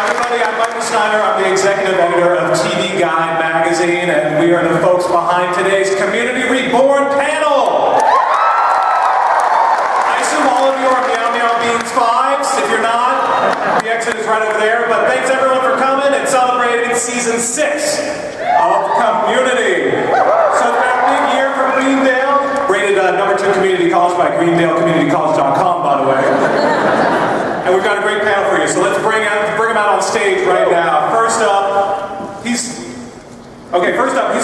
I'm the executive editor of TV Guide magazine, and we are the folks behind today's Community Reborn panel. I assume all of you are Meow Meow Beans 5s. If you're not, the exit is right over there. But thanks everyone for coming and celebrating season 6 of Community. So it's been a big year for Greendale, rated #2 community college by GreendaleCommunityCollege.com, by the way. And we've got a great panel for you, so let's bring him out on stage right now. First up, he's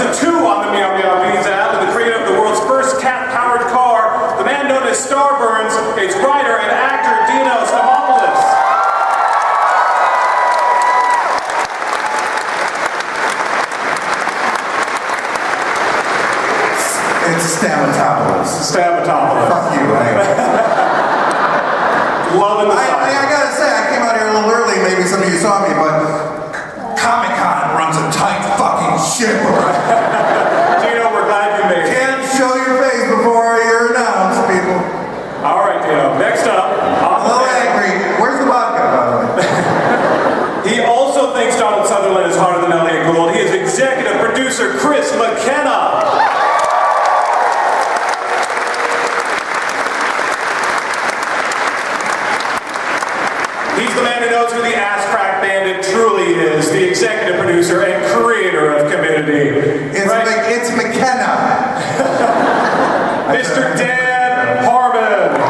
a 2 on the Meow Meow Beans app and the creator of the world's first cat-powered car, the man known as Starburns. It's writer and actor Dino Stamopoulos. It's Stamatopoulos. Stamatopoulos. Fuck you, right? Loving the I gotta say, I came out here a little early, maybe some of you saw me, but Comic-Con runs a tight fucking ship. Dino, we're glad you made it. Can't show your face before you're announced, people. All right, Dino. Next up, I'm a little angry. Where's the vodka, by the way? He also thinks Donald Sutherland is harder than Elliot Gould. He is executive producer Chris McKenna. He's the man who knows who the ass crack bandit truly is, the executive producer and creator of Community. It's McKenna. Mr. Dan Harmon.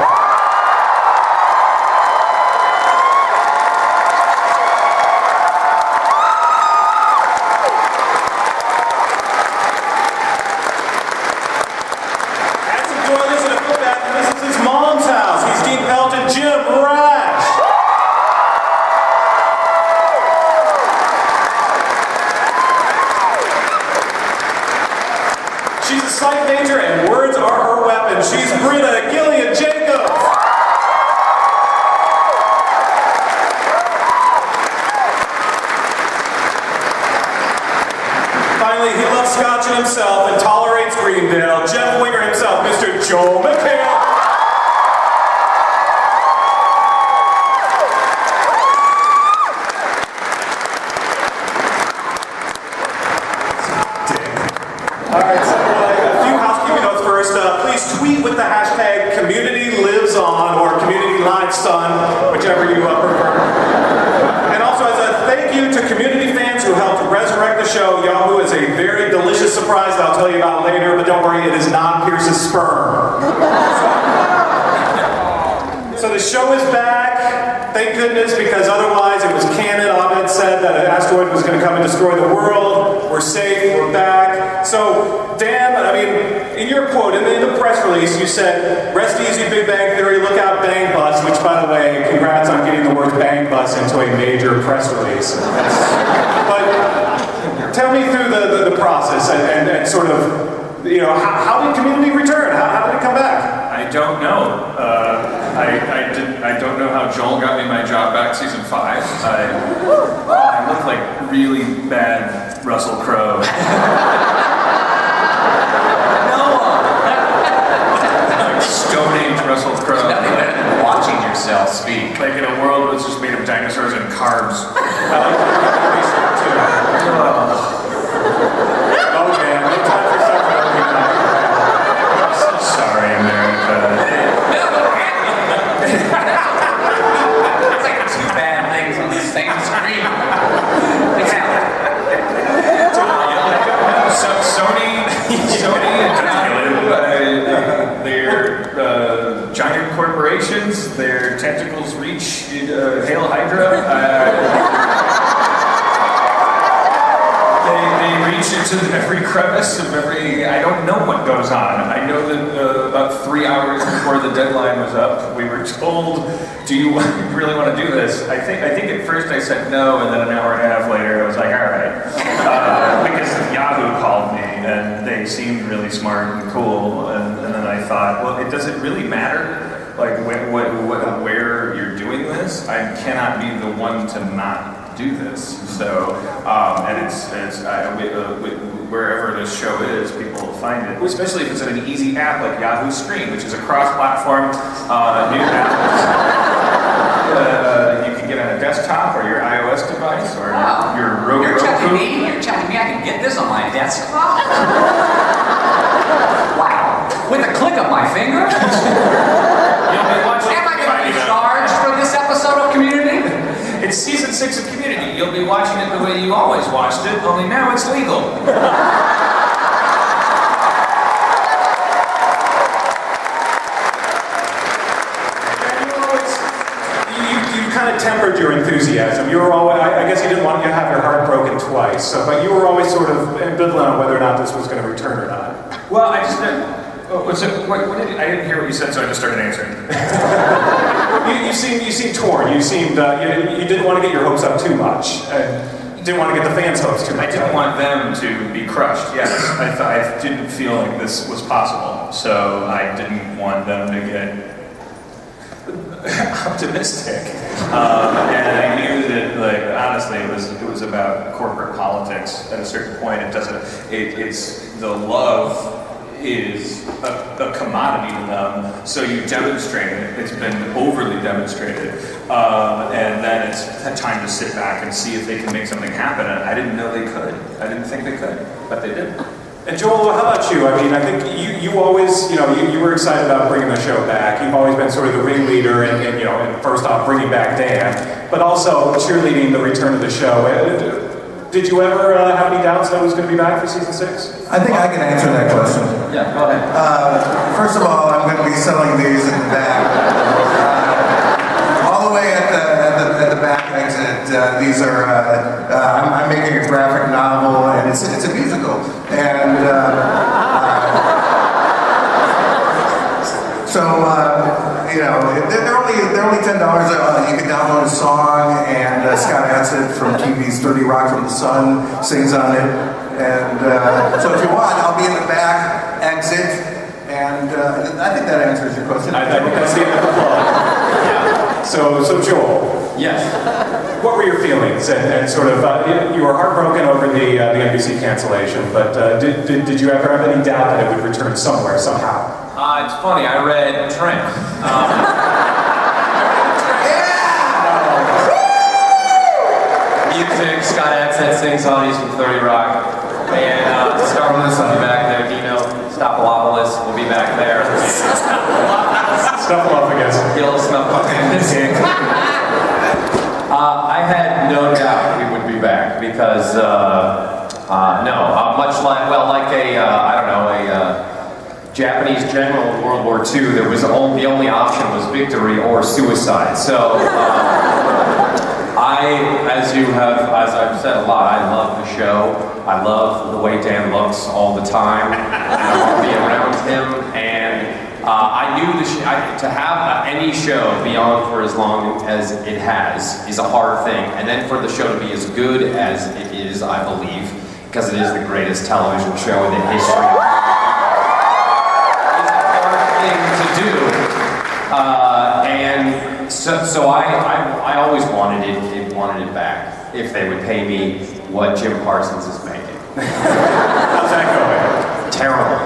As he joined us in a footbath, this is his mom's house. He's Dean Pelton, Jim Rash. She's a psych major and words are her weapon. She's Britta Gillian Jacobs. Finally, he loves scotching himself and tolerates Greendale. Jeff Winger himself, Mr. Joel McHale. Alright, so a few housekeeping notes first. Please tweet with the hashtag CommunityLivesOn or CommunityLiveSun, whichever you prefer. And also as a thank you to community fans who helped resurrect the show, Yahoo is a very delicious surprise that I'll tell you about later, but don't worry, it is not Pierce's sperm. So the show is back, thank goodness, because otherwise it was canon. Ahmed said that an asteroid was going to come and destroy the world. We're safe, we're back. So, Dan, I mean, in your quote, in the press release, you said, rest easy, Big Bang Theory, look out, Bang Bus, which, by the way, congrats on getting the word Bang Bus into a major press release. But tell me through the process and sort of, you know, how did Community return? How did it come back? I don't know. I don't know how Joel got me my job back season 5. I look like really bad Russell Crowe. Stone-aged Russell Crowe. Nothing better than watching yourself speak. Like in a world that's just made of dinosaurs and carbs. I like the research too. Oh man, no time for self-help. I'm so sorry, America. It's like two bad things on the same screen. Sony and Yahoo, they're giant corporations. Their tentacles reach Hail Hydra. They reach into every crevice of every. I don't know what goes on. I know that about 3 hours before the deadline was up, we were told, "Do you really want to do this?" I think at first I said no, and then an hour and a half later I was like, "All right," because Yahoo called me and they seemed really smart and cool, and then I thought, well, does it really matter? Like where you're doing this? I cannot be the one to not do this. So, and wherever this show is, people will find it. Especially if it's in an easy app like Yahoo Screen, which is a cross-platform new app. You can get on a desktop or your iOS device. desktop? Wow. With a click of my finger? You'll be watching. Am I going to be charged for this episode of Community? It's season 6 of Community. You'll be watching it the way you always watched it, only now it's legal. You kind of tempered your enthusiasm. You were always, I guess you didn't want you to have your heart broken twice, so, but you were always sort of ambivalent on whether or not this was going to return or not. Well, I just didn't. What I didn't hear what you said, so I just started answering. You seemed torn. You seemed you didn't want to get your hopes up too much. You didn't want to get the fans' hopes too much. I didn't want them to be crushed. Yes, I didn't feel like this was possible, so I didn't want them to get optimistic. And I knew that, like, honestly, it was about corporate politics. At a certain point, it's the love is a commodity to them, so you demonstrate it. It's been overly demonstrated, and then it's time to sit back and see if they can make something happen. And I didn't know they could. I didn't think they could, but they did. And Joel, how about you? I mean, I think you always, you were excited about bringing the show back. You've always been sort of the ringleader, and first off, bringing back Dan, but also cheerleading the return of the show. Did you ever have any doubts that it was going to be back for season 6? I think I can answer that question. Yeah, go ahead. First of all, I'm going to be selling these in the back. All the way at the back exit, these are, I'm making a graphic novel, and it's a musical. And they're only $10. You can download a song, and Scott Adsit from TV's 30 Rock from the Sun sings on it. And so if you want, I'll be in the back exit, and I think that answers your question. I think that's the end of the plug. Yeah. So Joel. Yes. What were your feelings? And sort of, you were heartbroken over the NBC cancellation, but did you ever have any doubt that it would return somewhere, somehow? It's funny, I read Trent. Music, Scott Adsit sings on, he's from 30 Rock. And Starless will be back there, Dino, Stopalopoulos will be back there. Snuffleupagus. Gil Snuffleupagus. I had no doubt we would be back because, much like, a Japanese general in World War II, there was the only option was victory or suicide. So, as I've said a lot, I love the show. I love the way Dan looks all the time. And I want to be around him. And I knew to have any show be on for as long as it has is a hard thing. And then for the show to be as good as it is, I believe, because it is the greatest television show in the history of to do, and so I always wanted it back if they would pay me what Jim Parsons is making. How's that going? Terrible.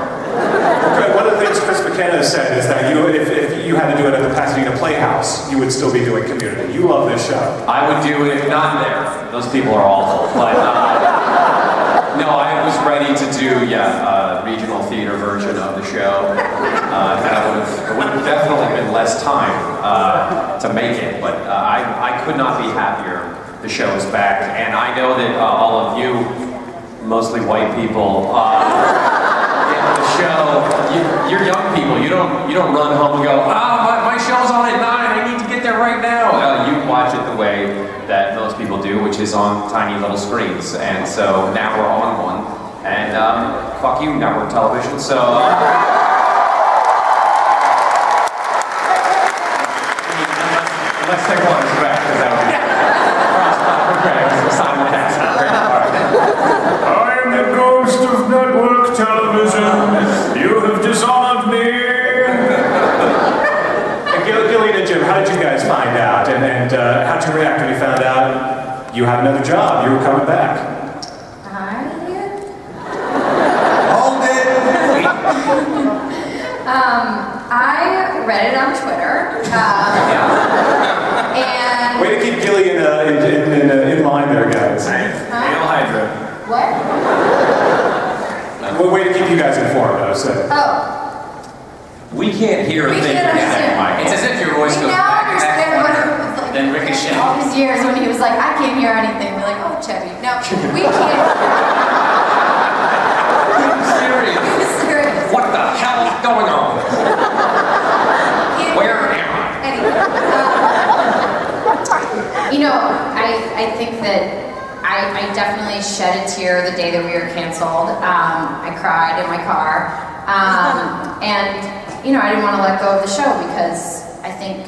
Good. One of the things Chris McKenna said is that if you had to do it at the Pasadena Playhouse, you would still be doing Community. You love this show. I would do it not there. Those people are awful, but no, I was ready to do a regional theater version of the show. That would have definitely been less time to make it, but I could not be happier the show is back. And I know that all of you, mostly white people, in the show, you're young people. You don't run home and go, my show's on at 9, I need to get there right now. You watch it the way that most people do, which is on tiny little screens. And so now we're on one. And fuck you, network television. So let's take one back, because that would be Simon Jackson. I am the ghost of network television. You have dishonored me. Gillian and Jim, how did you guys find out? And how did you react when you found out you had another job? You were coming back. I read it on Twitter, and... Way to keep Gillian in line there, guys. Hail Hydra. What? to say. Oh, We can't hear a we thing can't from that understand. mic. It's as if your voice We goes now back and understand what back. it was like. Then ricochet. All these years when he was like, I can't hear anything. We're like, oh, Chevy. No, we can't. Serious. He was serious. What the hell is going on? He- Where am I? Anyway, you know, I think that I definitely shed a tear the day that we were canceled. I cried in my car. And, you know, I didn't want to let go of the show because I think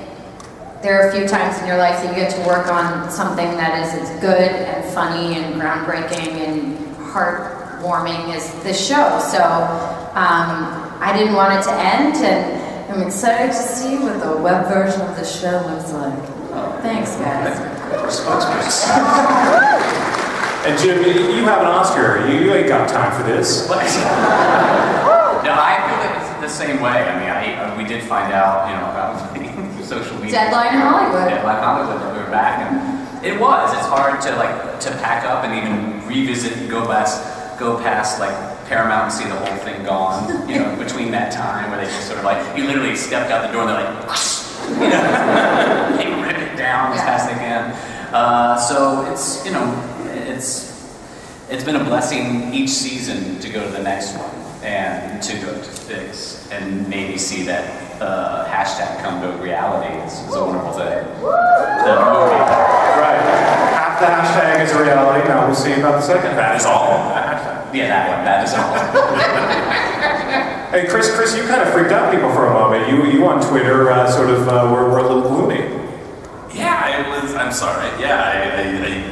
there are a few times in your life that you get to work on something that is as good and funny and groundbreaking and heartwarming as this show. So I didn't want it to end, and I'm excited to see what the web version of the show looks like. Thanks, guys. And Jim, you have an Oscar. You ain't got time for this. No, I feel it's the same way. I mean, we did find out, you know, about social media. Deadline in Hollywood. Deadline Hollywood, that we were back, and it's hard to pack up and even revisit and go past like Paramount and see the whole thing gone, you know, between that time where they just sort of like, you literally stepped out the door and they're like, you know, they rip it down as fast as they can. So it's, you know, it's been a blessing each season to go to the next one and to go to fix and maybe see that hashtag come to reality. It's a wonderful thing. The movie. Right. Half the hashtag is a reality. Now we'll see about the second. That is all. Yeah, that one. That is all. Hey, Chris, you kind of freaked out people for a moment. You on Twitter sort of were a little gloomy. Yeah, I'm sorry. Yeah, I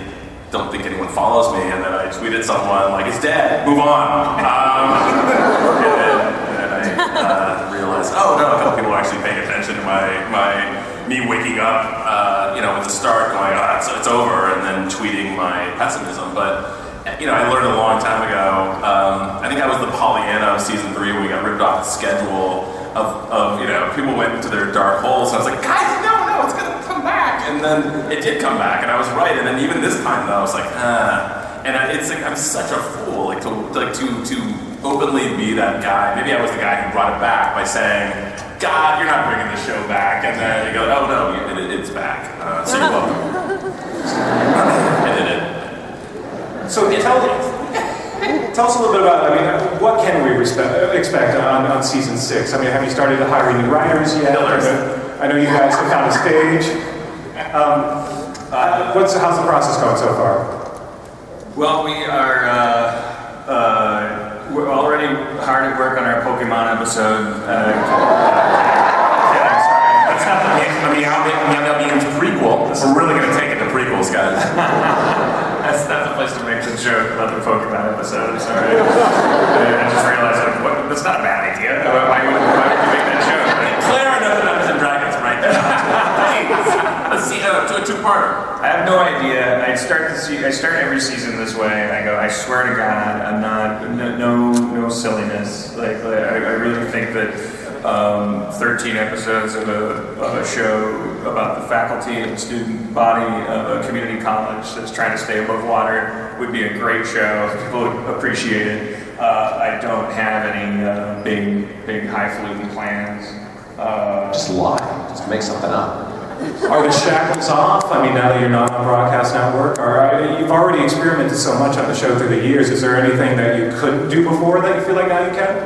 don't think anyone follows me, and then I tweeted someone like, "It's dead. Move on." And then I realized, oh no, a couple people are actually paying attention to me waking up, you know, with the start going, it's over, and then tweeting my pessimism. But you know, I learned a long time ago. I think I was the Pollyanna of season 3 when we got ripped off the schedule of you know, people went into their dark holes. And I was like, guys, no, it's gonna come back. And then it did come back, and I was right. And then even this time, though, I was like, it's like I'm such a fool, like to openly be that guy. Maybe I was the guy who brought it back by saying, God, you're not bringing the show back. And then you go, oh no, it's back. So you're welcome. I did it. So tell us a little bit about, I mean, what can we expect on season 6? I mean, have you started hiring new writers yet? I know you guys have found a stage. How's the process going so far? Well, we're already hard at work on our Pokemon episode. Kidding, sorry. That's not the Meow prequel. We're really going to take it to prequels, guys. That's not the place to make the joke about the Pokemon episode. I'm sorry. I just realized, like, that's not a bad idea. Why would you make that joke? Claire and Dungeons and Dragons right now. Let's see, do a two-parter. I have no idea. I start every season this way. I go, I swear to God, I'm not, no silliness. Like I really think that 13 episodes of a show about the faculty and student body of a community college that's trying to stay above water would be a great show. People would appreciate it. I don't have any big highfalutin plans. Just lie. Just make something up. Are the shackles off? I mean, now that you're not on Broadcast Network, you've already experimented so much on the show through the years. Is there anything that you couldn't do before that you feel like now you can?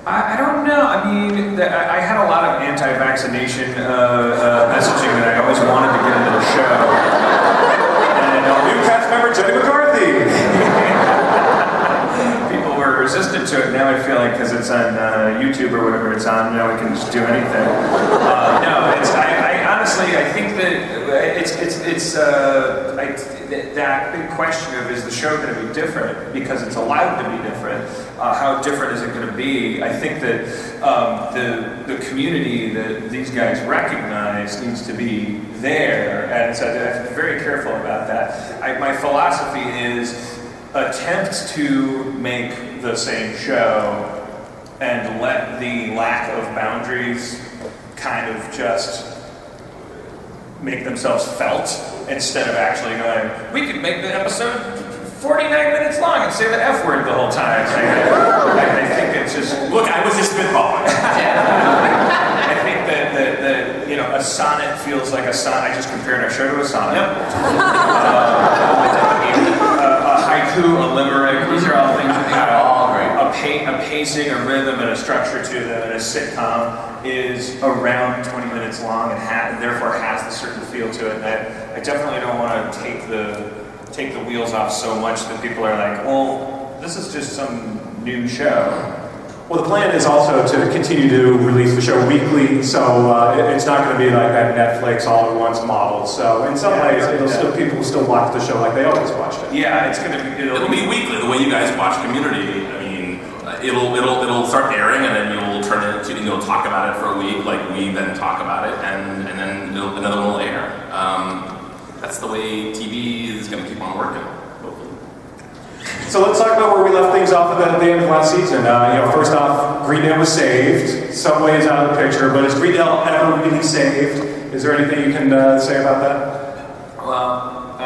I don't know. I mean, I had a lot of anti-vaccination messaging that I always wanted to get into the show. And new cast member Jenny McCarthy. People were resistant to it. Now I feel like because it's on YouTube or whatever it's on, now we can just do anything. Honestly, I think that that big question of, is the show going to be different? Because it's allowed to be different. How different is it going to be? I think that the community that these guys recognize needs to be there, and so I have to be very careful about that. My philosophy is attempt to make the same show and let the lack of boundaries kind of just make themselves felt, instead of actually going, we could make the episode 49 minutes long and say the F word the whole time. I think it's just... Look, I was just spitballing. I think that you know, a sonnet feels like a sonnet. I just compared our show to a sonnet. Yep. A haiku, a limerick, these are all things that have All great. a pacing, a rhythm, and a structure to them. And a sitcom is around 20 minutes long and therefore has a certain feel to it. And I definitely don't want to take the wheels off so much that people are like, well, this is just some new show. Well, the plan is also to continue to release the show weekly, so it's not going to be like that Netflix all-at-once model. So in some ways, people will still watch the show like they always watched it. Yeah, it's going to be... It'll be weekly, the way you guys watch Community. I mean, it'll start airing, and then you'll turn it to, you'll talk about it for a week, like we then talk about it, and then another one will air. That's the way TV is going to keep on working. So let's talk about where we left things off at the end of last season. First off, Greendale was saved. Subway is out of the picture, but is Greendale ever really saved? Is there anything you can say about that? Well,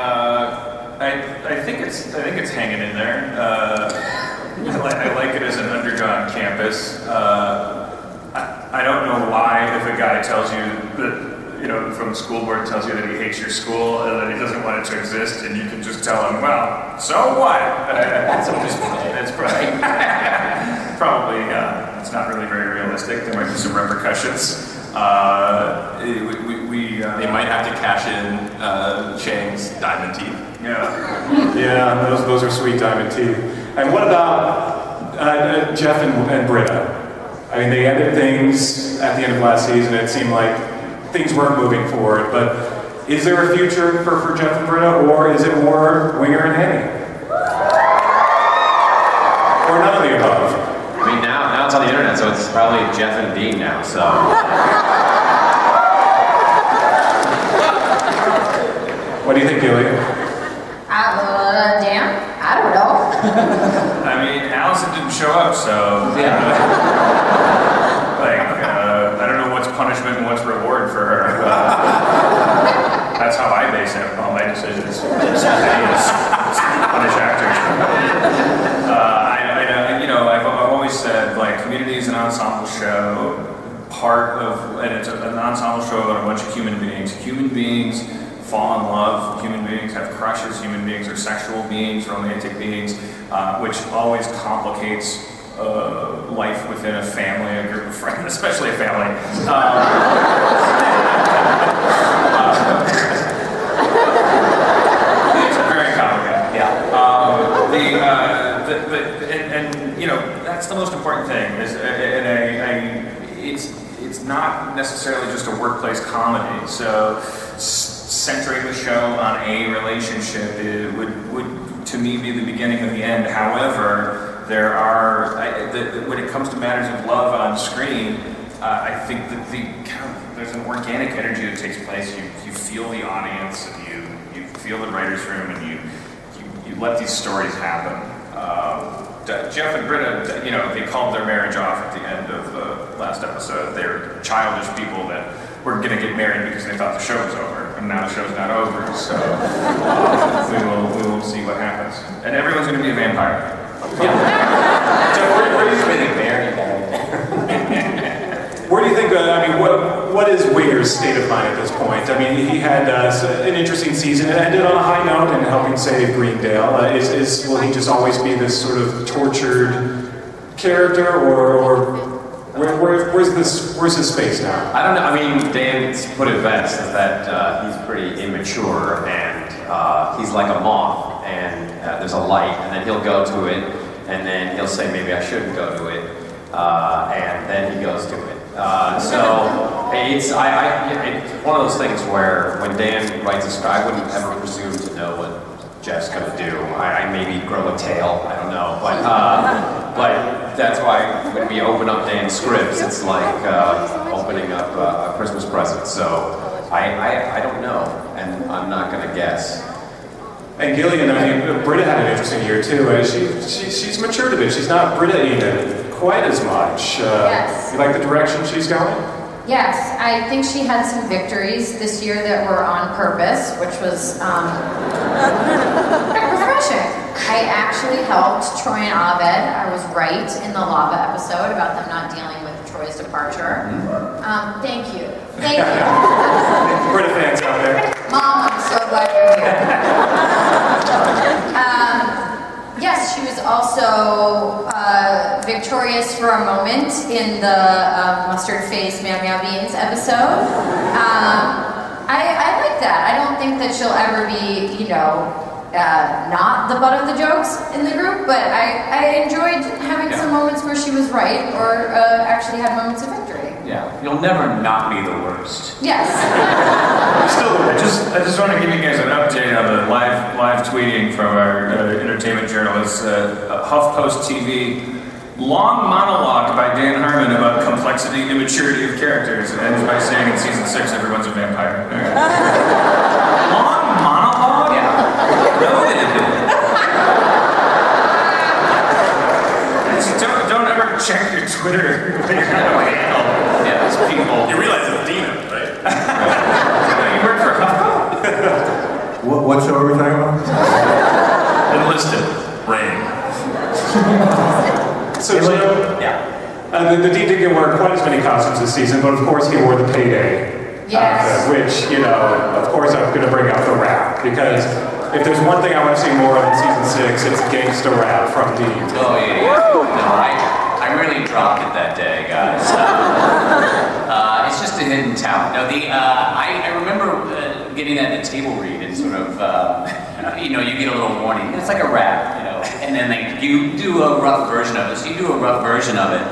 I think it's hanging in there. I like it as an undergone campus. I don't know why, if a guy tells you that, from the school board tells you that he hates your school and that he doesn't want it to exist, and you can just tell him, well, so what? That's probably it's not really very realistic. There might be some repercussions. They might have to cash in Chang's diamond teeth. Yeah, those are sweet diamond teeth. And what about Jeff and Britta? I mean, they ended things at the end of last season. It seemed like things weren't moving forward, but is there a future for Jeff and Britta, or is it more Winger and Henny? Or none of the above? I mean, now it's on the internet, so it's probably Jeff and Dean now, so. What do you think, Gillian? Dan? I don't know. I mean, Allison didn't show up, so I don't know what's punishment and what's reward for her. That's how I base all my decisions. Punish actors. I've always said, like, Community is an ensemble show. And it's an ensemble show about a bunch of human beings. Human beings fall in love. Human beings have crushes. Human beings are sexual beings, romantic beings, which always complicates life within a family, a group of friends, especially a family. It's very complicated. Yeah. That's the most important thing. It's not necessarily just a workplace comedy. So centering the show on a relationship would to me be the beginning of the end. However, there are when it comes to matters of love on screen, I think that there's an organic energy that takes place. You feel the audience, and you feel the writers' room, and you let these stories happen. Jeff and Britta, they called their marriage off at the end of the last episode. They're childish people that were going to get married because they thought the show was over, and now the show's not over. So we will see what happens. And everyone's going to be a vampire. Where do you think, what is Winger's state of mind at this point? I mean, he had an interesting season. It ended on a high note in helping save Greendale. Will he just always be this sort of tortured character, or where's his space now? I don't know. I mean, Dan's put it best, is that he's pretty immature, and he's like a moth, and there's a light, and then he'll go to it, and then he'll say, maybe I shouldn't go to it, and then he goes to it. So it's one of those things where when Dan writes a script, I wouldn't ever presume to know what Jeff's going to do. I maybe grow a tail, I don't know, but that's why when we open up Dan's scripts, it's like opening up a Christmas present. So I don't know, and I'm not going to guess. And Gillian, Britta had an interesting year too. She's matured a bit. She's not Britta even quite as much. Yes. You like the direction she's going? Yes, I think she had some victories this year that were on purpose, which was refreshing. I actually helped Troy and Abed. I was right in the lava episode about them not dealing with Troy's departure. Thank you. Thank you. We're the fans out there. Mom, I'm so glad you're here. Yes, she was also victorious for a moment in the mustard face Meow Meow Beans episode. I like that. I don't think that she'll ever be, not the butt of the jokes in the group, but I enjoyed having some moments where she was right or actually had moments of victory. Yeah, you'll never not be the worst. Yes. I just want to give you guys an update on the live tweeting from our entertainment journalist, HuffPost TV. Long monologue by Dan Harmon about complexity and immaturity of characters, and ends by saying in season 6 everyone's a vampire. Long monologue? Yeah. Noted. Don't ever check your Twitter when you're not away. Yeah, These people. You realize it's Dina, right? You work for HuffPo? What show are we talking about? Enlisted. Rain. So, Joe, the Dean didn't wear quite as many costumes this season, but of course he wore the payday. Yes. Which, of course I'm going to bring out the rap, because if there's one thing I want to see more of in season 6, it's gangsta rap from Dean. Oh, yeah. No, I really dropped it that day, guys. It's just a hidden talent. No, I remember getting that in a table read and sort of, you get a little warning. It's like a rap, and then you do a rough version of it. So you do a rough version of it.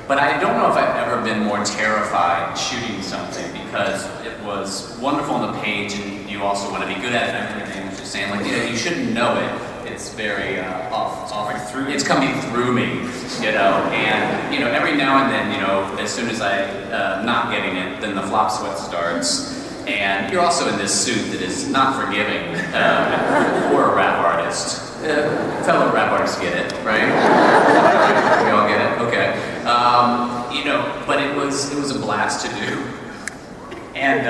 But I don't know if I've ever been more terrified shooting something, because it was wonderful on the page, and you also want to be good at it and everything. Was just saying, you shouldn't know it. It's very it's coming through me, and every now and then, as soon as I'm not getting it, then the flop sweat starts, and you're also in this suit that is not forgiving for a rap artist. Fellow rap artists get it, right? We all get it, okay. But it was a blast to do, and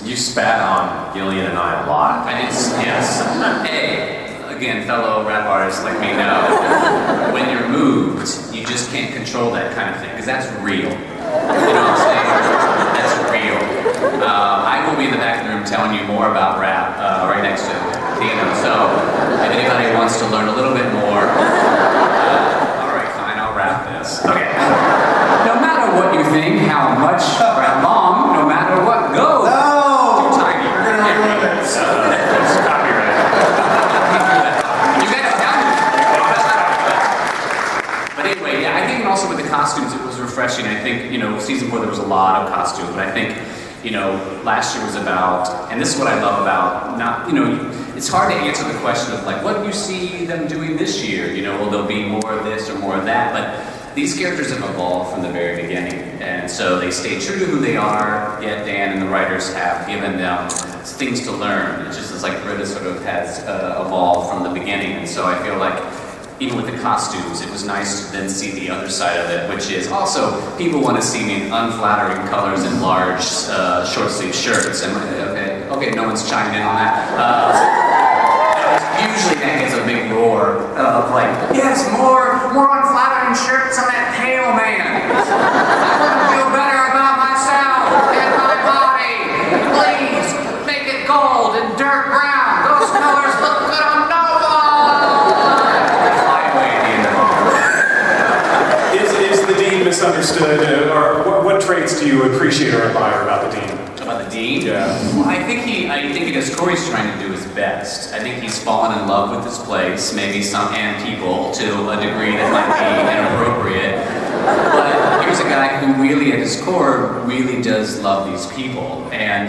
You spat on Gillian and I a lot. I did, yes. Hey, again, fellow rap artists like me know, when you're moved, you just can't control that kind of thing, because that's real. You know what I'm saying? That's real. I will be in the back of the room telling you more about rap right next to Dino. So if anybody wants to learn a little bit more, all right, fine, I'll rap this. Okay. No matter what you think, how much or how long, no matter what goes. No! Too tiny. It's copyright. You guys tell me. But anyway, yeah, I think, and also with the costumes, it was refreshing. I think, season 4 there was a lot of costumes, but I think, last year was about, and this is what I love about, it's hard to answer the question of what do you see them doing this year? Will there be more of this or more of that? But these characters have evolved from the very beginning, and so they stay true to who they are, yet Dan and the writers have given them things to learn. It's just as Britta sort of has evolved from the beginning, and so I feel like even with the costumes, it was nice to then see the other side of it, which is also people want to see me in unflattering colors and large short-sleeve shirts. And okay, no one's chiming in on that. Usually that gets a big roar of yes, more unflattering shirts on that pale man. I want to feel better about myself and my body. Please make it gold and dirt brown. Those colors look good on no one. Fly away at the end of it. Is the Dean misunderstood, or what traits do you appreciate or admire about the Dean? About the Dean? Yeah. Well, I think as Corey's trying to do his best. I think he's fallen in love with this place, maybe and people to a degree that might be inappropriate. But here's a guy who really, at his core, really does love these people. And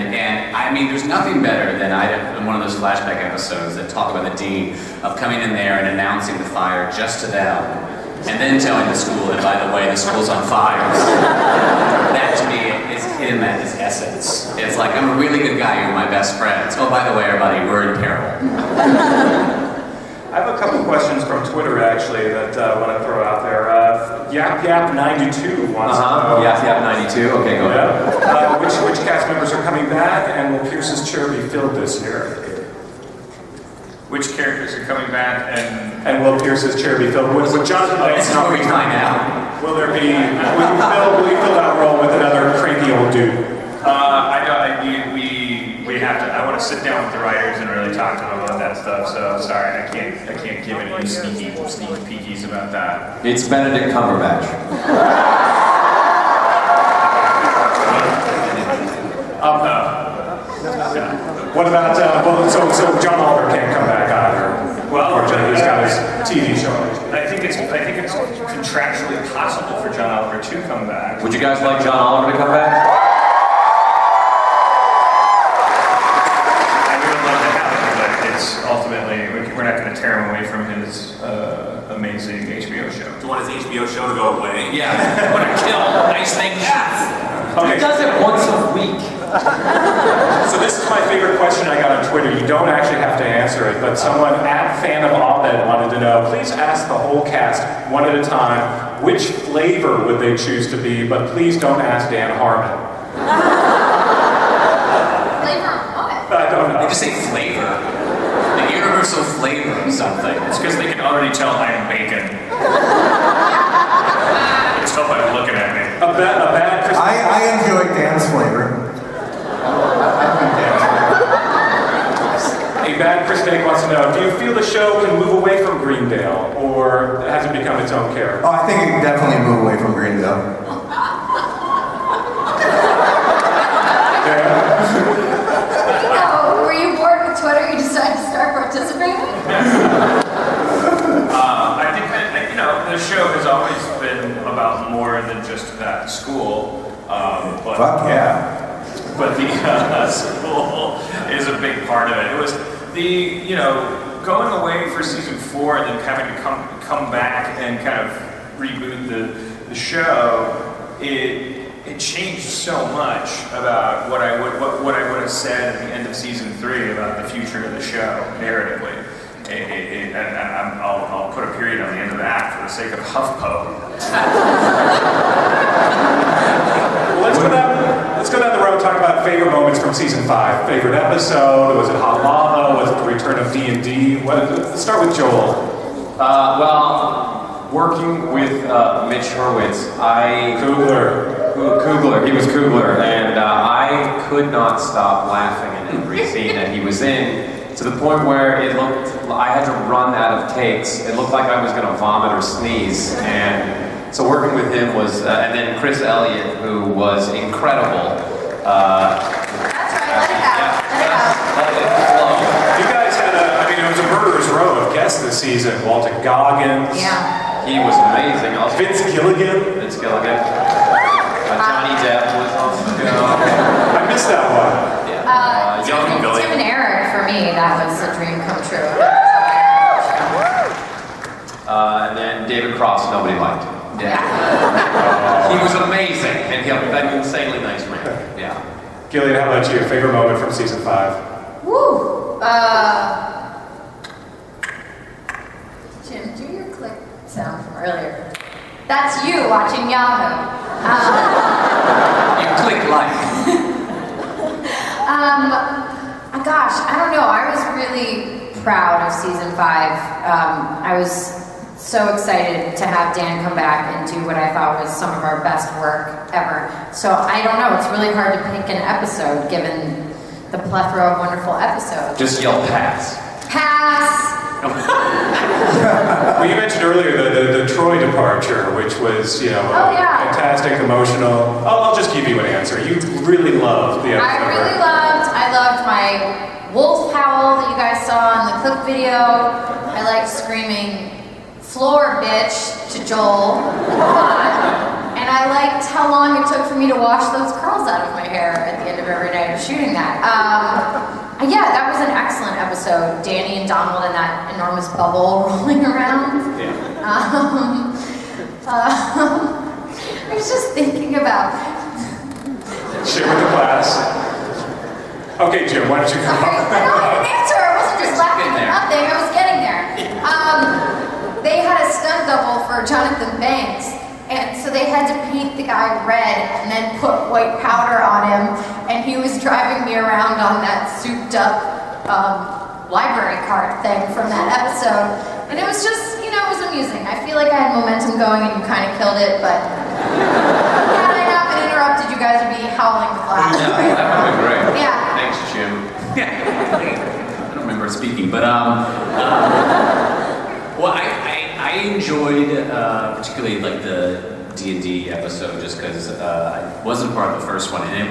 I mean, there's nothing better than in one of those flashback episodes that talk about the Dean of coming in there and announcing the fire just to them, and then telling the school that, by the way, the school's on fire. That to me is him at his essence. It's I'm a really good guy, you're my best friends. Oh, by the way, everybody, we're in peril. I have a couple questions from Twitter actually that I want to throw out there. YapYap92 wants to know. YapYap92. Okay, go ahead. Which cast members are coming back, and will Pierce's chair be filled this year? Which characters are coming back, and will Pierce's chair be filled with Jonathan? This is where we find out. Will there be? Will you fill that role with another cranky old dude? We have to. I want to sit down with the writers and really talk to them about that stuff. So sorry, I can't give any sneaky peekies about that. It's Benedict Cumberbatch. What about so John Oliver can't come back either? Well, unfortunately, he's got his TV show. I think it's contractually possible for John Oliver to come back. Would you guys like John Oliver to come back? Ultimately, we're not going to tear him away from his amazing HBO show. Do you want his HBO show to go away? Yeah, I want to kill nice things. Okay. He does it once a week. So this is my favorite question I got on Twitter. You don't actually have to answer it, but someone @FanofAbed wanted to know, please ask the whole cast one at a time, which flavor would they choose to be, but please don't ask Dan Harmon. Flavor of what? I don't know. They just say flavor. The universal flavor of something. It's because they can already tell I am bacon. It's tell by looking at me. A bad Christmas. I enjoy Dan's flavor. A bad Chris Dake wants to know, do you feel the show can move away from Greendale, or has it become its own character? Oh, I think it can definitely move away from Greendale. Oh, were you bored with Twitter? You decided to start participating? I think that the show has always been about more than just that school. But Fuck yeah. But the school is a big part of it. It was going away for season 4 and then having to come back and kind of reboot the show. It changed so much about what I would have said at the end of season 3 about the future of the show narratively. And I'll put a period on the end of that for the sake of HuffPo. Let's go down the road and talk about favorite moments from season 5. Favorite episode? Was it Hot Lava? Was it the return of D&D? Let's start with Joel. Well, working with Mitch Hurwitz, Kugler, he was Kugler, and I could not stop laughing in every scene that he was in, to the point where I had to run out of takes. It looked like I was going to vomit or sneeze, and so working with him was, and then Chris Elliott, who was incredible. That's right, let it out. You guys had it was a murderer's row of guests this season. Walter Goggins. Yeah. He was amazing. Vince Gilligan. Johnny Depp was on the show. I missed that one. Tim and Eric, for me, that was a dream come true. And then David Cross, nobody liked him. Yeah. He was amazing, and he was an insanely nice man. Yeah. Gillian, how about you? Favorite moment from season 5? Woo! Jim, do your click sound from earlier. That's you watching Yahoo. You click like. Gosh, I don't know. I was really proud of season 5. I was so excited to have Dan come back and do what I thought was some of our best work ever. So I don't know. It's really hard to pick an episode given the plethora of wonderful episodes. Just yell pass. Pass. Well, you mentioned earlier the Troy departure, which was, fantastic, emotional. I'll just give you an answer. You really loved the episode. I loved my wolf howl that you guys saw in the clip video. I liked screaming, "Floor, bitch," to Joel. And I liked how long it took for me to wash those curls out of my hair at the end of every night of shooting that. Yeah, that was an excellent episode. Danny and Donald in that enormous bubble rolling around. Yeah. I was just thinking about... Share with the class. Okay, Jim, why don't you come up? I don't have an answer. I wasn't just laughing at nothing. I was getting there. Jonathan Banks. And so they had to paint the guy red and then put white powder on him. And he was driving me around on that souped up library card thing from that episode. And it was just, you know, it was amusing. I feel like I had momentum going and you kind of killed it, but had I not been interrupted, you guys would be howling with laughter. Yeah, that would be great. Yeah. Thanks, Jim. I don't remember speaking, but well, I enjoyed particularly like the D&D episode just because I wasn't part of the first one, and it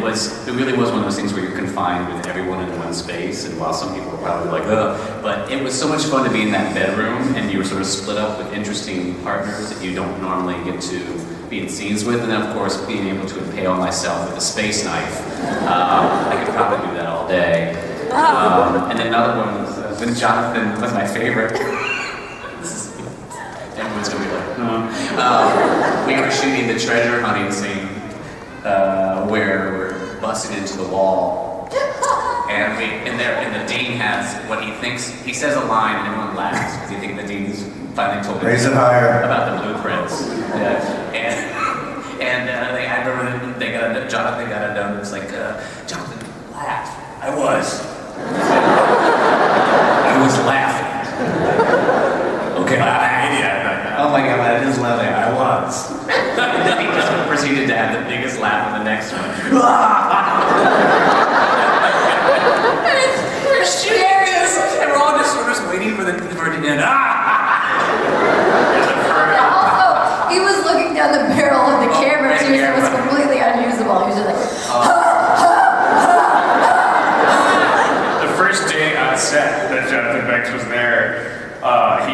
really was one of those things where you're confined with everyone in one space, and while some people were probably like, ugh, but it was so much fun to be in that bedroom, and you were sort of split up with interesting partners that you don't normally get to be in scenes with, and then of course being able to impale myself with a space knife. I could probably do that all day. And then another one was when Jonathan was my favorite. Everyone's gonna be like, we were shooting the treasure hunting scene where we're busting into the wall, and the dean has what he thinks. He says a line, and everyone laughs because he thinks the dean's finally told him Raise it higher. about the blueprints. I remember Jonathan got a note. It was like, Jonathan, laugh. I was laughing. Okay, oh my god, I just laughing. I was. And then he just proceeded to have the biggest laugh on the next one. We're shooting this, and we're all just sort of waiting for the to end. Also, he was looking down the barrel of the camera too, so it was completely unusable. He was just like, The first day on set that Jonathan Banks was there, he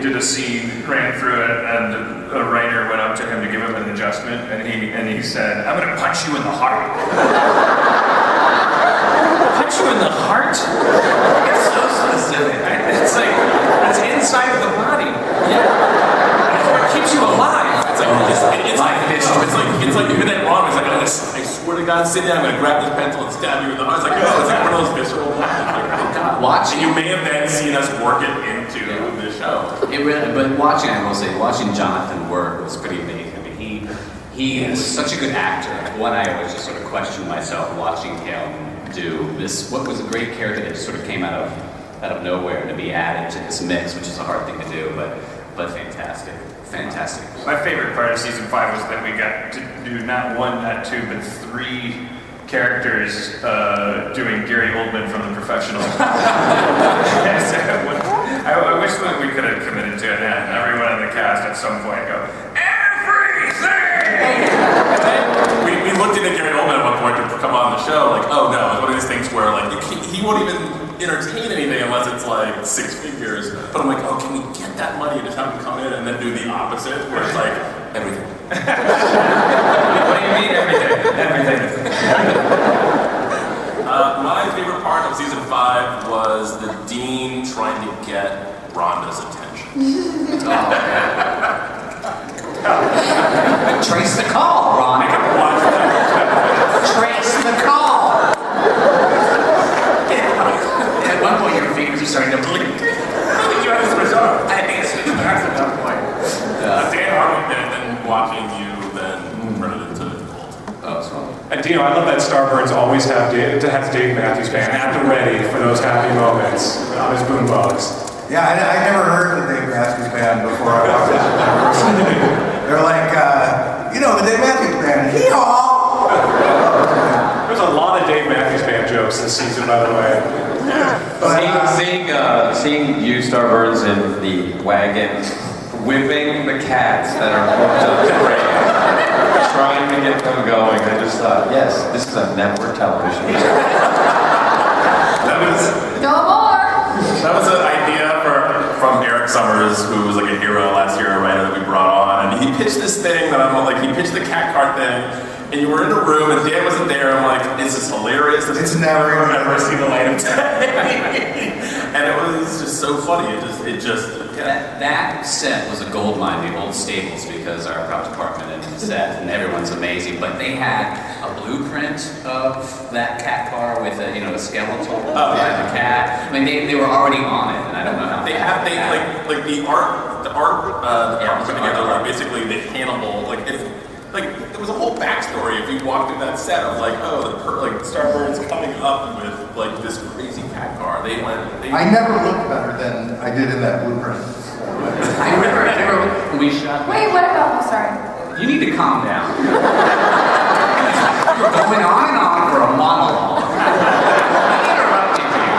did a scene, ran through it, and a writer went up to him to give him an adjustment, and he said, "I'm gonna punch you in the heart." Punch you in the heart? It's so specific. It's like it's inside of the body. Yeah. It's what keeps you alive. It's like you hit that wrong. It's like, I swear to God, sit down, I'm gonna grab this pencil and stab you in the heart. It's like, no, it's like one of those visceral Watching. And you may have then seen us work it into the show. It really, but watching, I will say, watching Jonathan work was pretty amazing. I mean, he is such a good actor. One, I always just sort of questioned myself watching him do this. What was a great character that just sort of came out of nowhere to be added to this mix, which is a hard thing to do, but fantastic. Fantastic. My favorite part of season 5 was that we got to do not one, not two, but 3 characters doing Gary Oldman from The Professional. I wish that we could have committed to it, and everyone in the cast at some point go, everything! We looked into Gary Oldman at one point to come on the show, like, oh no, it's one of these things where like he won't even entertain anything unless it's like 6 figures. But I'm like, oh, can we get that money and just have him come in and then do the opposite, where it's like everything. What do you mean everything? Everything. My favorite part of season 5 was the dean trying to get Rhonda's attention. Trace the call, Ron. I can watch that. Trace the call. At one point, your fingers are starting to bleed. I think you had to switch off. I think it's at that point. Dan Harmon and then watching you then turn it into gold. Oh, it's fun. And Dino, I love that Starburns always has Dave Matthews Band at the ready for those happy moments on his boombox. Yeah, I never heard the Dave Matthews Band before I walked into the room. They're like, the Dave Matthews Band. Hee-haw! There's a lot of Dave Matthews Band jokes this season, by the way. Seeing you, Starburns, in the wagon, whipping the cats that are hooked up to radio, trying to get them going. I just thought, yes, this is a network television show. No more! That was an idea from Eric Summers, who was like a hero last year, a writer that we brought on, and he pitched this thing that he pitched the cat car thing, and you were in a room and Dan wasn't there. I'm like, this is hilarious. It's never going to ever see the light of day. And it was just so funny. That set was a gold mine, the old stables, because our prop department and set, and everyone's amazing. But they had a blueprint of that cat car with a skeletal of the cat. I mean, they were already on it, and I don't know how like the art art department put together, like basically the Hannibal, like if there was a whole backstory if you walked through that set of like, oh, like Starbird's coming up with like this crazy cat car. They I never looked better than I did in that blueprint. I remember when we shot. Wait, what about, I'm sorry. You need to calm down. You're going on and on for a monologue. I interrupted you.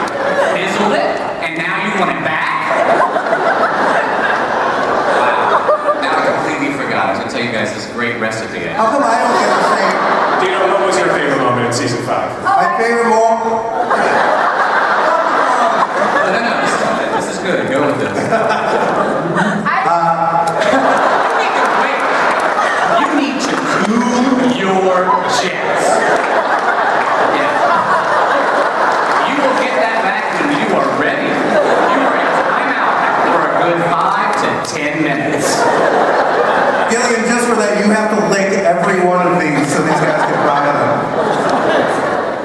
Fizzled it, and now you want it back? Wow. Now I completely forgot. I was going to tell you guys this great recipe. How come I don't get the same? Dino, what was your favorite moment in season 5? My favorite moment. No, this is good. Go with this. Wait. You need to cool your jets. Yeah. You will get that back when you are ready. You are in timeout for a good 5 to 10 minutes. Gillian, just for that, you have to lick every one of these so these guys can buy them.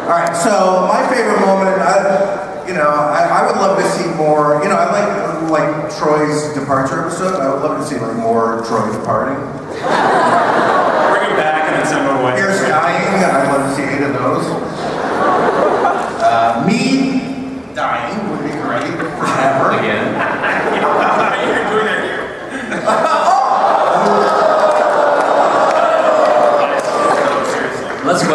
All right, so my favorite moment, I would love to see more. I like Troy's departure episode. I would love to see like more Troy departing. Bring him back and then send him away. Pierce dying. I'd love to see 8 of those. Me dying would be great forever. Again. You're doing that here. Let's go.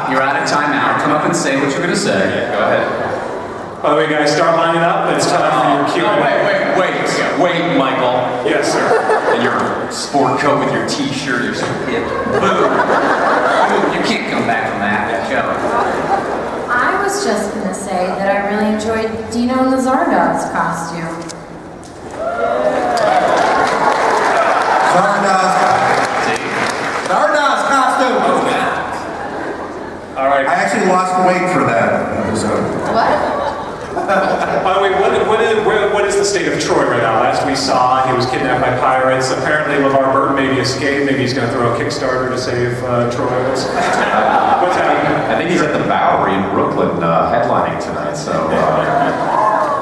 You're out of time now. Come up and say what you're going to say. Go ahead. By the way, guys, start lining up. It's time for your Q&A. Wait, Michael. Yes, sir. And your sport coat with your t-shirt, you're so hip. Boom. You can't come back from that. Go. I was just going to say that I really enjoyed Dino and the Zardoz costume. Zardoz costume. Oh, yeah. All right. I actually lost weight for that episode. What? By the way, what is the state of Troy right now? Last we saw, he was kidnapped by pirates. Apparently, LeVar Burton maybe escaped. Maybe he's going to throw a Kickstarter to save Troy. What's happening? I think he's at the Bowery in Brooklyn headlining tonight, so...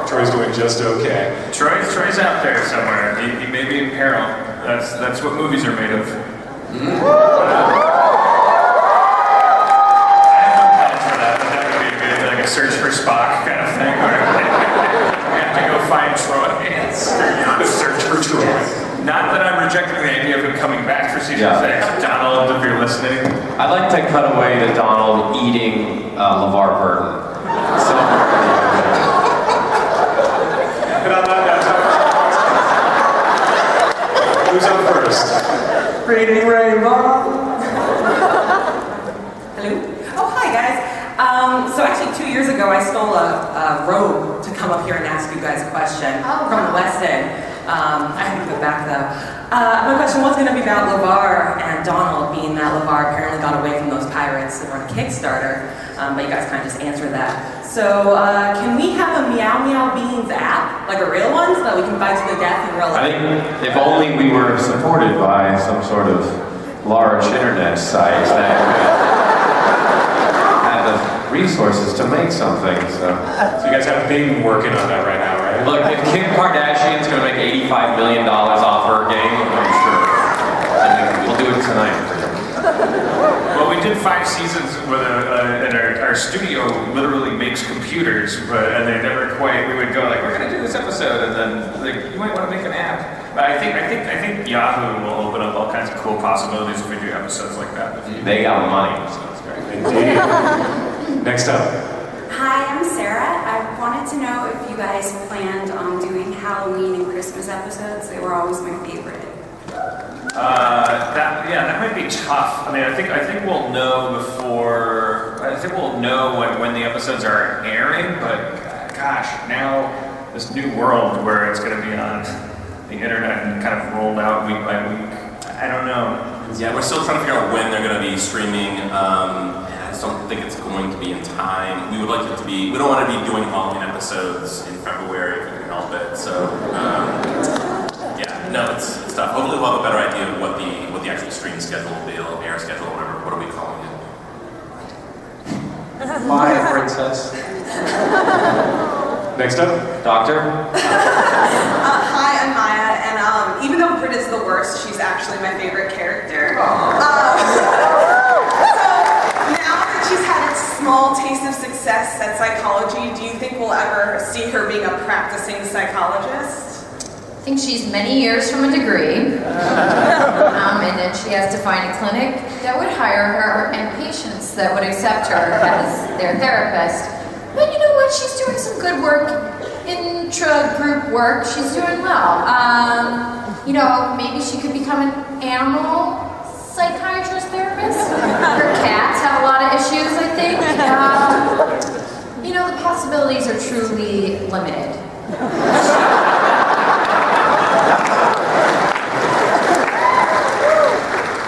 Troy's doing just okay. Troy's out there somewhere. He may be in peril. That's what movies are made of. Search for Spock kind of thing, where we have to go find Troy. Search for Troy. Not that I'm rejecting the idea of him coming back for season 6. Donald, if you're listening. I'd like to cut away to Donald eating LeVar Burton. And on that note, who's up first? Reading Rainbow. Hello? Oh, hi, guys. So actually 2 years ago, I stole a robe to come up here and ask you guys a question from the West End. I had to go back though. My question was going to be about LeVar and Donald, being that LeVar apparently got away from those pirates that were on a Kickstarter, but you guys kind of just answered that. So can we have a Meow Meow Beans app, like a real one, so that we can fight to the death in real life? I think if only we were supported by some sort of large internet site that had the resources to make something. So you guys have been working on that right now, right? Look, if Kim Kardashian's going to make $85 million off her game, I'm sure. And we'll do it tonight. Well, we did 5 seasons with and our studio literally makes computers, and they never quite. We would go like, we're going to do this episode, and then like, you might want to make an app. But I think Yahoo will open up all kinds of cool possibilities if we do episodes like that. They got money, so it's great. Indeed. Next up. Hi, I'm Sarah. I wanted to know if you guys planned on doing Halloween and Christmas episodes. They were always my favorite. That might be tough. I mean, I think we'll know before. I think we'll know when the episodes are airing. But gosh, now this new world where it's going to be on the internet and kind of rolled out week by week. I don't know. Yeah, we're still trying to figure out when they're going to be streaming. I just don't think it's going to be in time. We would like it to be. We don't want to be doing Halloween episodes in February if we can help it. So. No, it's tough. Hopefully we'll have a better idea of what the actual stream schedule will be, or air schedule, whatever. What are we calling it? My princess. Next up, Doctor. Hi, I'm Maya, and even though Brit is the worst, she's actually my favorite character. So now that she's had a small taste of success at psychology, do you think we'll ever see her being a practicing psychologist? I think she's many years from a degree, and then she has to find a clinic that would hire her and patients that would accept her as their therapist. But you know what? She's doing some good work, intra-group work. She's doing well. You know, maybe she could become an animal psychiatrist therapist. Her cats have a lot of issues, I think. You know, the possibilities are truly limited.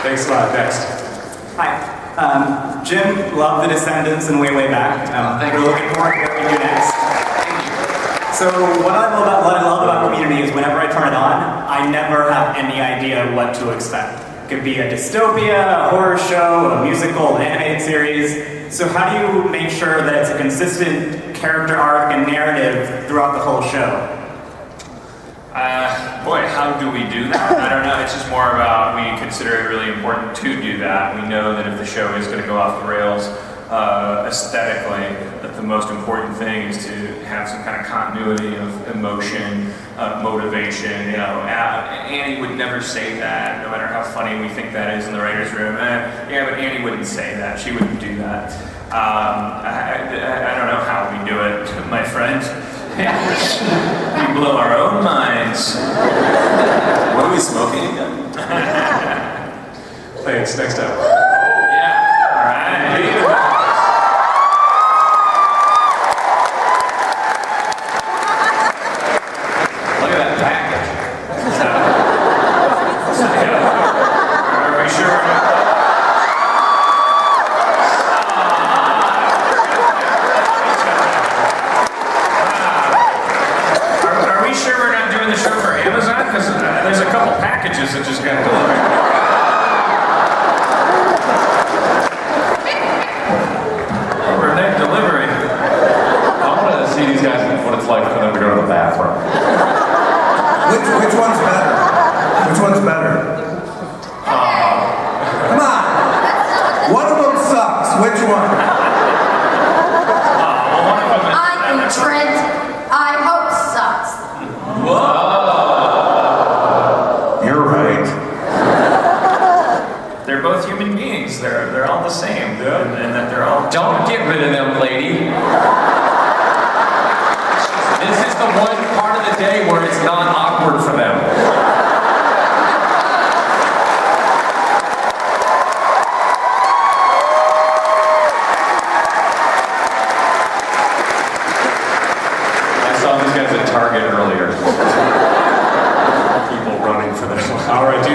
Thanks a lot. Next. Hi. Jim loved The Descendants and Way, Way Back. We're looking forward to what we do next. So what I love about Community is whenever I turn it on, I never have any idea what to expect. It could be a dystopia, a horror show, a musical, an animated series. So how do you make sure that it's a consistent character arc and narrative throughout the whole show? Boy, how do we do that? I don't know. It's just more about we consider it really important to do that. We know that if the show is going to go off the rails aesthetically, that the most important thing is to have some kind of continuity of emotion, motivation. You know, Annie would never say that, no matter how funny we think that is in the writer's room. Yeah, but Annie wouldn't say that. She wouldn't do that. I don't know how we do it, my friend. We blow our own minds. What are we smoking again? Thanks. Next up. Yeah. All right. Look at that package. Are we sure? Are we sure we're not doing the show for Amazon? Because there's a couple packages that just got delivered. Overnight delivery. I want to see these guys what it's like for them to go to the bathroom. Which one's better? Which one's better? Come on! One of them sucks. Which one? I think Trent, I hope sucks. You're right. They're both human beings. They're all the same, and that they're all. Don't get rid of them, lady. This is the one part of the day where it's not awkward for them. I saw these guys at Target earlier. People running for their life. All right.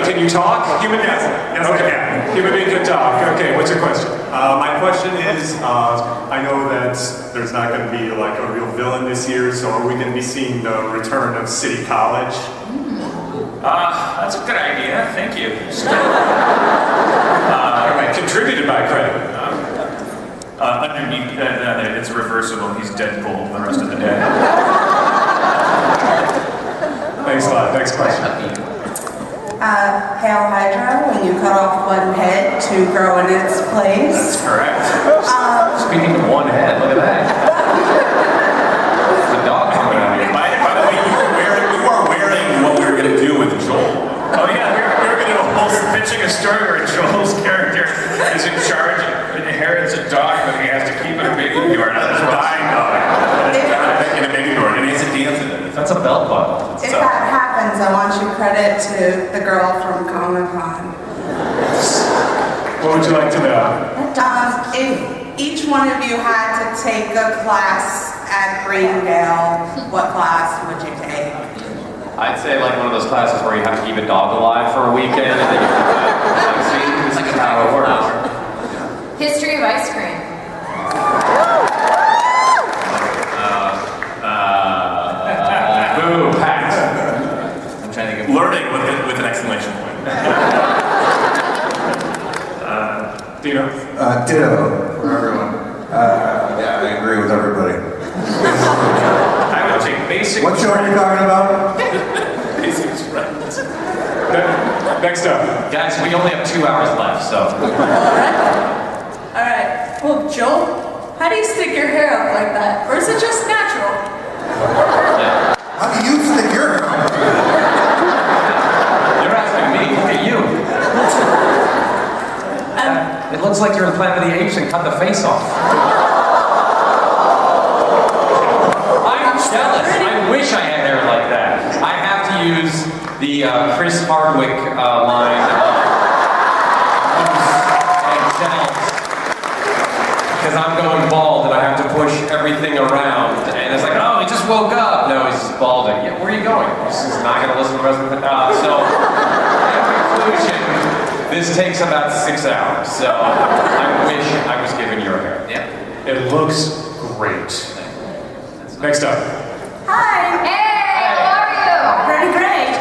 Can you talk? Human beings. Yes, okay. Yeah. Human being can talk. Okay. What's your question? My question is, I know that there's not going to be like a real villain this year, so are we going to be seeing the return of City College? That's a good idea. Thank you. Contributed by Craig. Underneath, it's reversible. He's Deadpool the rest of the day. Thanks a lot. Next question. Hail Hydra, when you cut off one head to grow in its place. That's correct. Speaking of one head, look at that. The dog coming out here. By the way, you are wearing what we were going to do with Joel. Oh yeah, we were going to pitching a story where Joel's character is in charge and inherits a dog that he has to keep in a baby door. Not a dying dog. In a baby door, and he has a dance in it. That's a belt buckle. If that happens, I want you credit to the girl from Comic-Con. What would you like to know? If each one of you had to take a class at Greendale, what class would you take? I'd say like one of those classes where you have to keep a dog alive for a weekend and then you come see this is how it works. History of ice cream. Boo, Pat. I'm trying to think of learning with an exclamation point. Dino? Ditto for everyone. Yeah, I agree with everybody. basic. What show are we talking about? Basic trends. Next up. Guys, we only have 2 hours left, so. Alright. Well, Joel, how do you stick your hair up like that? Or is it just natural? Yeah. How do you stick your hair up? You're asking me, look at you. It looks like you're in Planet of the Apes and cut the face off. I'm jealous. I wish I had hair like that. I have to use the Chris Hardwick line and gels because I'm going bald and I have to push everything around. And it's like, oh, he just woke up. No, he's just balding. Yeah, where are you going? He's just not going to listen to the rest of the so, in conclusion, this takes about 6 hours. So I wish I was given your hair. Yeah. It looks great. Next up. Hi. Hey, how are you? Pretty great.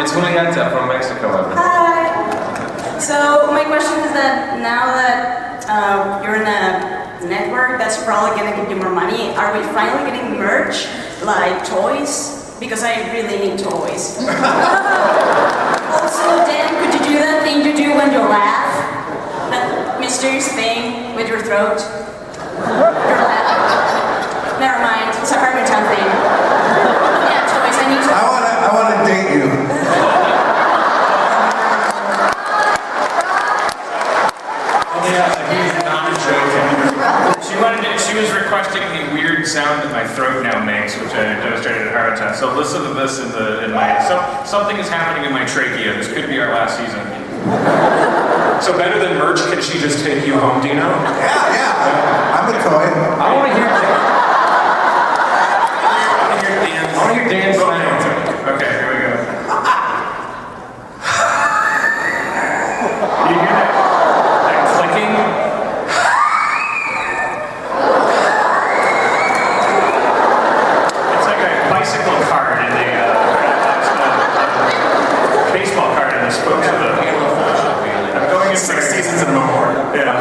It's Julieta from Mexico, everyone. Hi. So my question is that now that you're in a network that's probably gonna give you more money, are we finally getting merch like toys? Because I really need toys. Also, Dan, could you do that thing you do when you laugh? That mysterious thing with your throat? Your laugh. Never mind, it's a Hermiton thing. Yeah, toys, I need toys. I wanna date you. She was requesting the weird sound that my throat now makes, which I demonstrated at Heart Attack. So listen to this in my. Something is happening in my trachea. This could be our last season. So better than merch, can she just take you home, Dino? Yeah. I'm a toy. I want to hear Dan's sound. Okay, here we go. You hear that clicking? It's like a bicycle card in the baseball card in the spokes of the. I'm going in 6 seasons and no more. Yeah.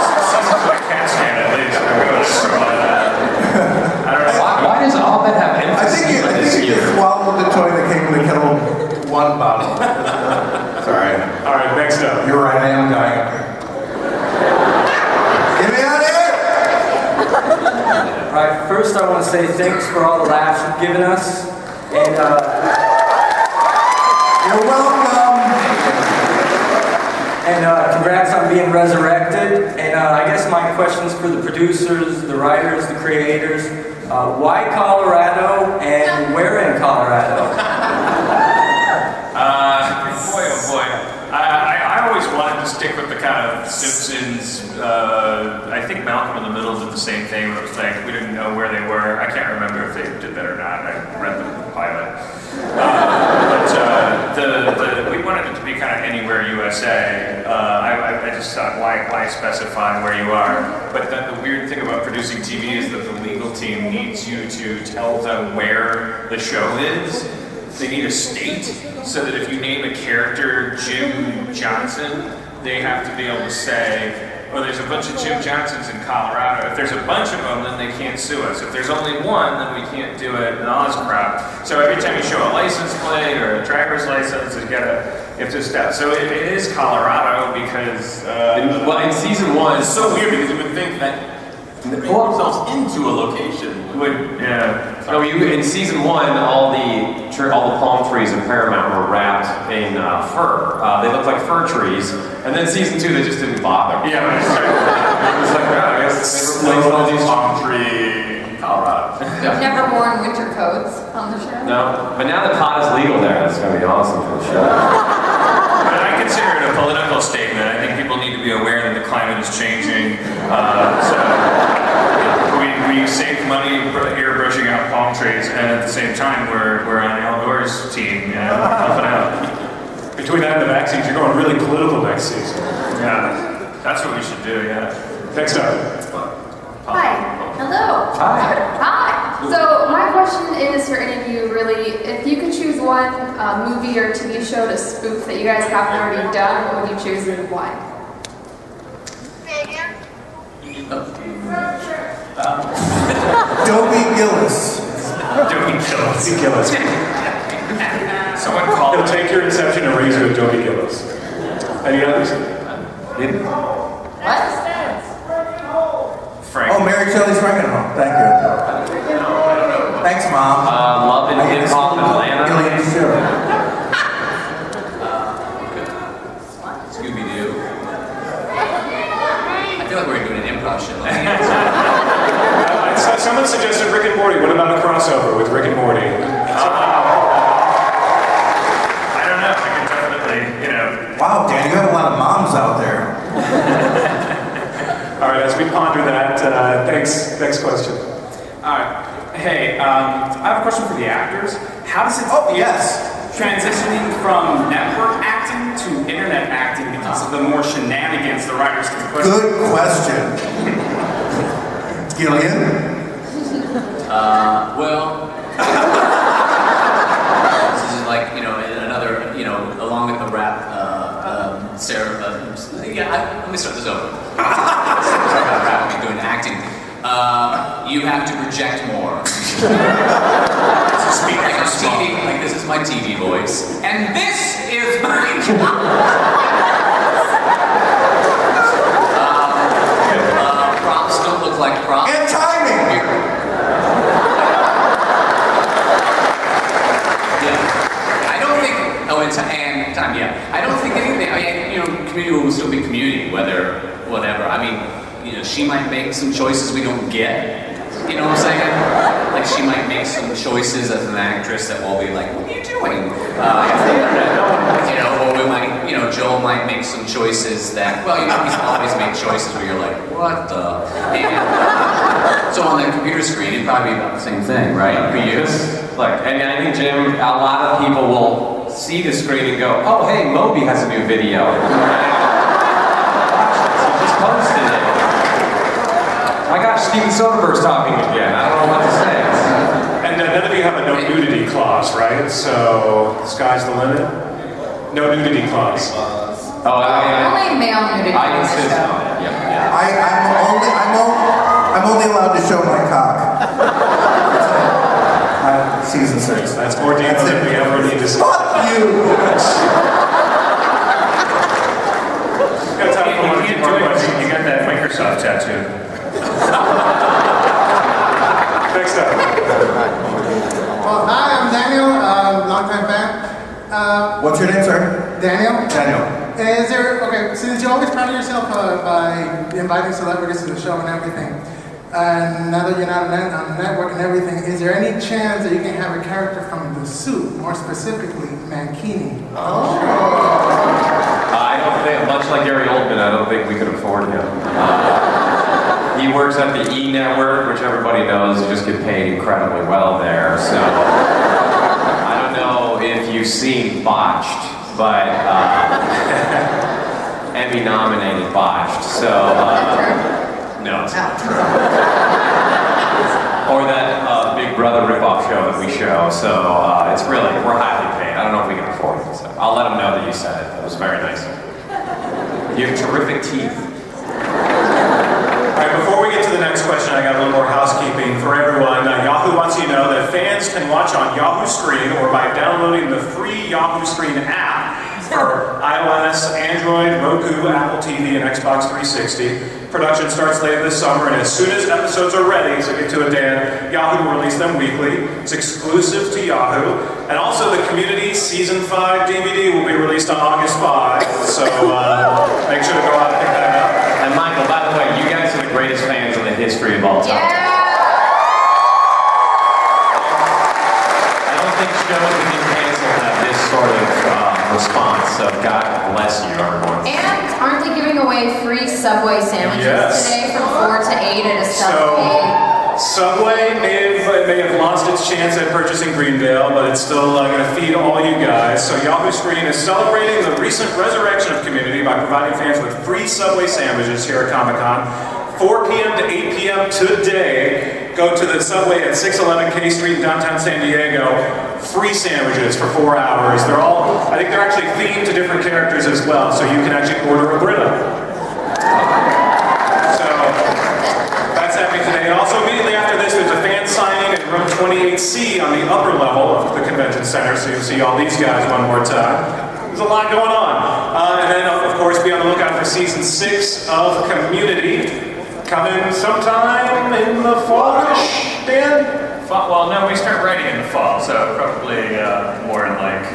6 seasons of a cat stand at least. I'm going to I don't know. Why does all that have I emphasis think you swallowed the toy that came in the Kettle One bottle. Sorry. All right, next up. You're right, I am dying up here. Get me out of here! Alright, first I want to say thanks for all the laughs you've given us. And, You're welcome! And congrats on being resurrected. And I guess my question's for the producers, the writers, the creators. Why Colorado and where in Colorado? Boy, oh boy. I always wanted to stick with the kind of Simpsons. I think Malcolm in the Middle did the same thing where it was like we didn't know where they were. I can't remember if they did that or not. I read the pilot. But we wanted it to be kind of anywhere USA. I just thought, why specify where you are? But then the weird thing about producing TV is that the legal team needs you to tell them where the show is. They need a state, so that if you name a character Jim Johnson, they have to be able to say, oh, there's a bunch of Jim Johnsons in Colorado. If there's a bunch of them, then they can't sue us. If there's only one, then we can't do it, and all this crap. So every time you show a license plate or a driver's license, you have to step. So it is Colorado because... well, in season 1... It's so weird because you would think that they pull themselves into a location. No, in season 1, all the palm trees in Paramount were wrapped in fur. They looked like fir trees. And then season 2, they just didn't bother. Yeah, it was like, oh, I guess they replaced all these palm tree in Colorado. You've never worn winter coats on the show? No, but now that pot is legal there, that's going to be awesome for the show. But I consider it a political statement. I think people need to be aware that the climate is changing. We save money airbrushing out palm trees, and at the same time, we're on Al Gore's team, helping out. Between that and the vaccines, you're going really political next season. Yeah, that's what we should do. Yeah. Next up. Hi. Hello. Hi. Hi. So my question is for any of you, really, if you could choose one movie or TV show to spoof that you guys haven't already done, what would you choose and why? Dobie Gillis. Do Gillis. Gillis. Someone called. He'll take your Inception and raise you Adobe Gillis. Any others? Frank. Oh, Mary Shelley's Frankenhome. Thank you. Thanks, Mom. Love in Hip Hop Atlanta. Scooby-Doo. I feel like we're doing an improv show. Someone suggested Rick and Morty. What about a crossover with Rick and Morty? I don't know. I can definitely, Wow, Dan, you have a lot of moms out there. All right, as we ponder that, thanks. Next question. All right. Hey, I have a question for the actors. How does it feel transitioning from network acting to internet acting because of the more shenanigans the writers can push? Good question. Gillian? Well, this is like, another, along with the rap, Sarah, let me start this over. Talk about rap and doing acting. You have to project more. Speak like TV, like this is my TV voice. And this is my props don't look like props. And timing! I don't think, and time, I don't think anything, community will still be community, whatever. She might make some choices we don't get. You know what I'm saying? Like, she might make some choices as an actress that we'll be like, what are you doing? Or we might, Joel might make some choices that, he's always made choices where you're like, what the? So on the computer screen, it'd probably be about the same thing, right? For you? Look, and I think, Jim, a lot of people will see the screen and go, oh, hey, Moby has a new video. He just posted it. My gosh, Steven Soderbergh's talking again. I don't know what to say. And none of you have a no nudity clause, right? So, sky's the limit? No nudity clause. Only male nudity on the show. I'm only allowed to show my cock. Season 6. That's more detail than we ever need to see. Fuck you! Got time for one more question. You got that Microsoft tattoo. Next up. Well, hi, I'm Daniel, longtime fan. What's your name, sir? Daniel. Daniel. Since you always proud of yourself by inviting celebrities to the show and everything, and now that you're not on the network and everything, is there any chance that you can have a character from The Suit, more specifically, Mankini? I don't think, much like Gary Oldman, I don't think we could afford him. He works at the E! Network, which everybody knows, you just get paid incredibly well there, so I don't know if you've seen Botched, but Emmy-nominated Botched, so no, it's not true. Or that Big Brother ripoff show that we show, so it's really, we're highly paid. I don't know if we can afford it, so I'll let them know that you said it. That was very nice. You have terrific teeth. All right, before we get to the next question, I got a little more housekeeping for everyone. Yahoo wants you to know that fans can watch on Yahoo Screen or by downloading the free Yahoo Screen app for iOS, Android, Roku, Apple TV, and Xbox 360. Production starts later this summer, and as soon as episodes are ready, so get to it, Dan, Yahoo will release them weekly. It's exclusive to Yahoo. And also the Community Season 5 DVD will be released on August 5, so make sure to go out and pick that up. And Michael, by the way, you guys are the greatest fans in the history of all time. Yeah! I don't think shows that get canceled have this sort of response, so God bless you, everyone. And aren't they giving away free Subway sandwiches today from 4 to 8 at a Subway? Subway may have lost its chance at purchasing Greendale, but it's still going to feed all you guys. So Yahoo Screen is celebrating the recent resurrection of Community by providing fans with free Subway sandwiches here at Comic-Con. 4 p.m. to 8 p.m. today. Go to the Subway at 611 K Street in downtown San Diego. Free sandwiches for 4 hours. I think they're actually themed to different characters as well, so you can actually order a Brita. So that's happening today. And also immediately after this, there's a fan signing in room 28C on the upper level of the convention center, so you'll see all these guys one more time. There's a lot going on. And then, of course, be on the lookout for season 6 of Community, coming sometime in the fall-ish, Dan? Well, no, we start writing in the fall, so probably more in like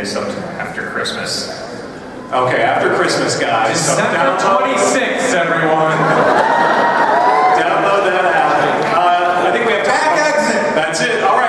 sometime after Christmas. Okay, after Christmas, guys. So December 26th, everyone. Download that app. I think we have to... Back exit! That's it. All right.